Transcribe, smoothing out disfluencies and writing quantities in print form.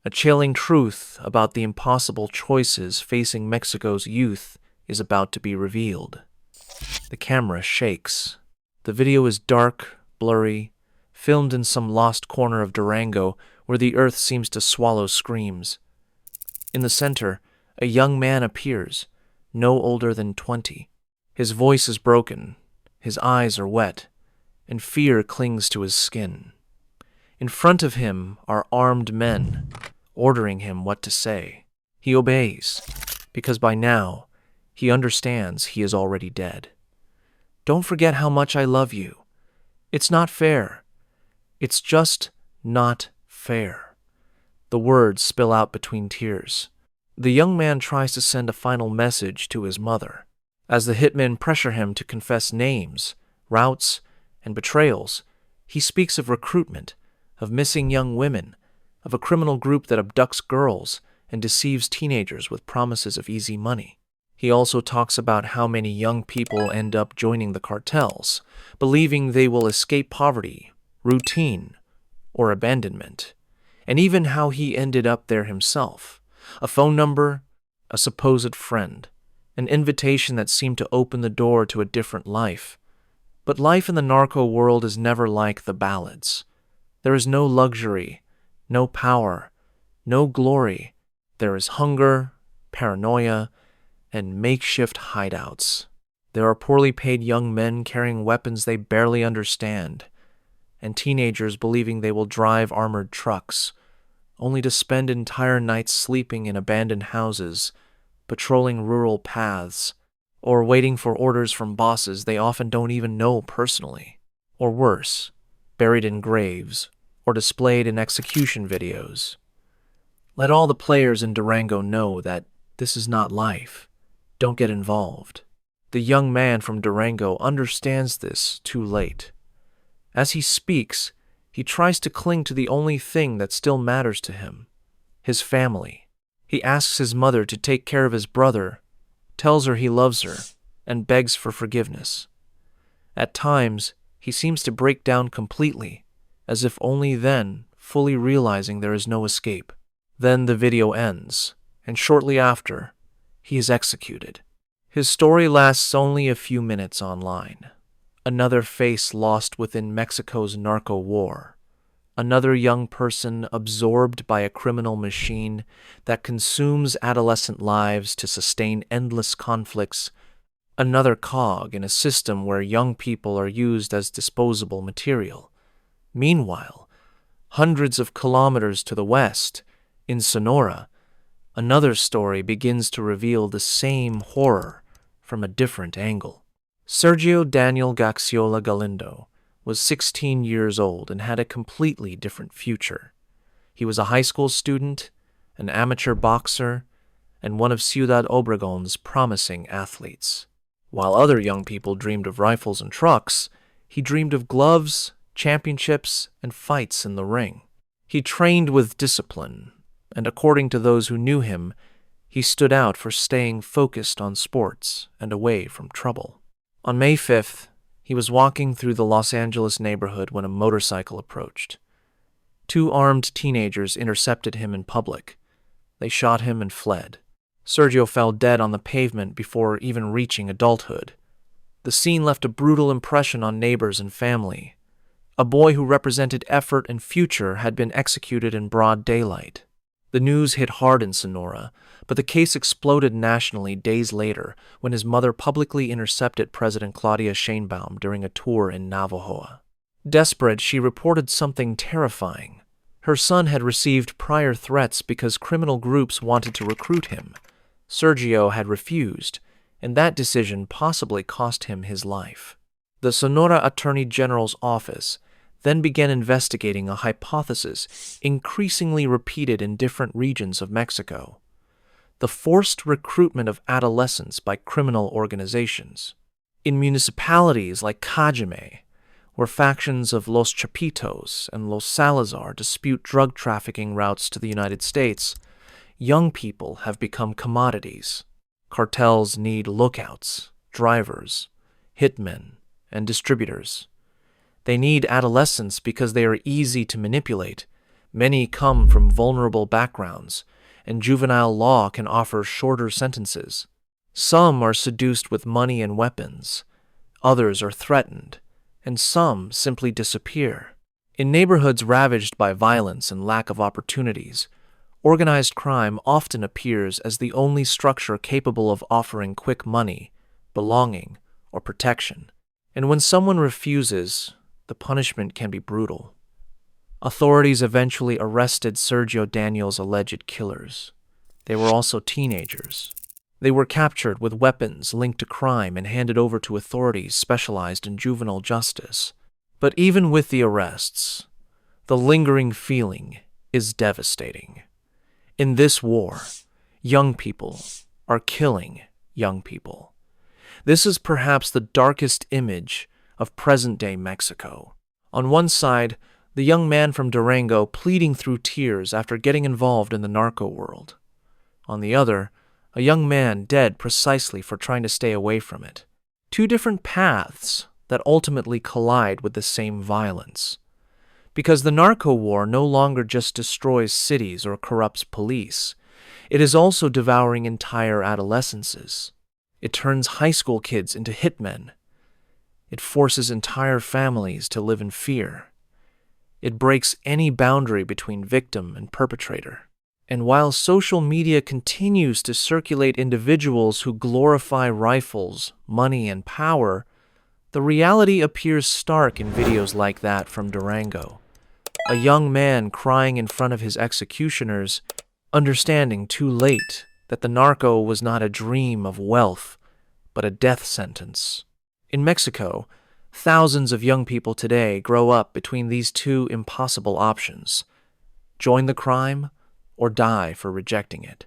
A chilling truth about the impossible choices facing Mexico's youth is about to be revealed. The camera shakes. The video is dark, blurry, filmed in some lost corner of Durango where the earth seems to swallow screams. In the center, a young man appears, no older than 20. His voice is broken, his eyes are wet, and fear clings to his skin. In front of him are armed men, ordering him what to say. He obeys, because by now, he understands he is already dead. Don't forget how much I love you. It's not fair. It's just not fair. The words spill out between tears. The young man tries to send a final message to his mother. As the hitmen pressure him to confess names, routes, and betrayals, he speaks of recruitment, of missing young women, of a criminal group that abducts girls and deceives teenagers with promises of easy money. He also talks about how many young people end up joining the cartels, believing they will escape poverty, routine, or abandonment, and even how he ended up there himself. A phone number, a supposed friend, an invitation that seemed to open the door to a different life. But life in the narco world is never like the ballads. There is no luxury, no power, no glory. There is hunger, paranoia, and makeshift hideouts. There are poorly paid young men carrying weapons they barely understand, and teenagers believing they will drive armored trucks, only to spend entire nights sleeping in abandoned houses, patrolling rural paths, or waiting for orders from bosses they often don't even know personally. Or worse, buried in graves, or displayed in execution videos. Let all the players in Durango know that this is not life. Don't get involved. The young man from Durango understands this too late. As he speaks, he tries to cling to the only thing that still matters to him, his family. He asks his mother to take care of his brother, tells her he loves her, and begs for forgiveness. At times, he seems to break down completely, as if only then fully realizing there is no escape. Then the video ends, and shortly after, he is executed. His story lasts only a few minutes online. Another face lost within Mexico's narco war. Another young person absorbed by a criminal machine that consumes adolescent lives to sustain endless conflicts. Another cog in a system where young people are used as disposable material. Meanwhile, hundreds of kilometers to the west, in Sonora, another story begins to reveal the same horror from a different angle. Sergio Daniel Gaxiola Galindo was 16 years old and had a completely different future. He was a high school student, an amateur boxer, and one of Ciudad Obregón's promising athletes. While other young people dreamed of rifles and trucks, he dreamed of gloves, championships, and fights in the ring. He trained with discipline, and according to those who knew him, he stood out for staying focused on sports and away from trouble. On May 5th, he was walking through the Los Angeles neighborhood when a motorcycle approached. Two armed teenagers intercepted him in public. They shot him and fled. Sergio fell dead on the pavement before even reaching adulthood. The scene left a brutal impression on neighbors and family. A boy who represented effort and future had been executed in broad daylight. The news hit hard in Sonora, but the case exploded nationally days later when his mother publicly intercepted President Claudia Sheinbaum during a tour in Navojoa. Desperate, she reported something terrifying. Her son had received prior threats because criminal groups wanted to recruit him. Sergio had refused, and that decision possibly cost him his life. The Sonora Attorney General's office then began investigating a hypothesis increasingly repeated in different regions of Mexico: the forced recruitment of adolescents by criminal organizations. In municipalities like Cajeme, where factions of Los Chapitos and Los Salazar dispute drug trafficking routes to the United States, young people have become commodities. Cartels need lookouts, drivers, hitmen, and distributors. They need adolescents because they are easy to manipulate, Many come from vulnerable backgrounds, and juvenile law can offer shorter sentences. Some are seduced with money and weapons, others are threatened, and some simply disappear. In neighborhoods ravaged by violence and lack of opportunities, organized crime often appears as the only structure capable of offering quick money, belonging, or protection. And when someone refuses, the punishment can be brutal. Authorities eventually arrested Sergio Daniel's alleged killers. They were also teenagers. They were captured with weapons linked to crime and handed over to authorities specialized in juvenile justice. But even with the arrests, the lingering feeling is devastating. In this war, young people are killing young people. This is perhaps the darkest image of present-day Mexico. On one side, the young man from Durango pleading through tears after getting involved in the narco world. On the other, a young man dead precisely for trying to stay away from it. Two different paths that ultimately collide with the same violence. Because the narco war no longer just destroys cities or corrupts police, it is also devouring entire adolescences. It turns high school kids into hitmen. It forces entire families to live in fear. It breaks any boundary between victim and perpetrator. And while social media continues to circulate individuals who glorify rifles, money, and power, the reality appears stark in videos like that from Durango. A young man crying in front of his executioners, understanding too late that the narco was not a dream of wealth, but a death sentence. In Mexico, thousands of young people today grow up between these two impossible options: join the crime or die for rejecting it.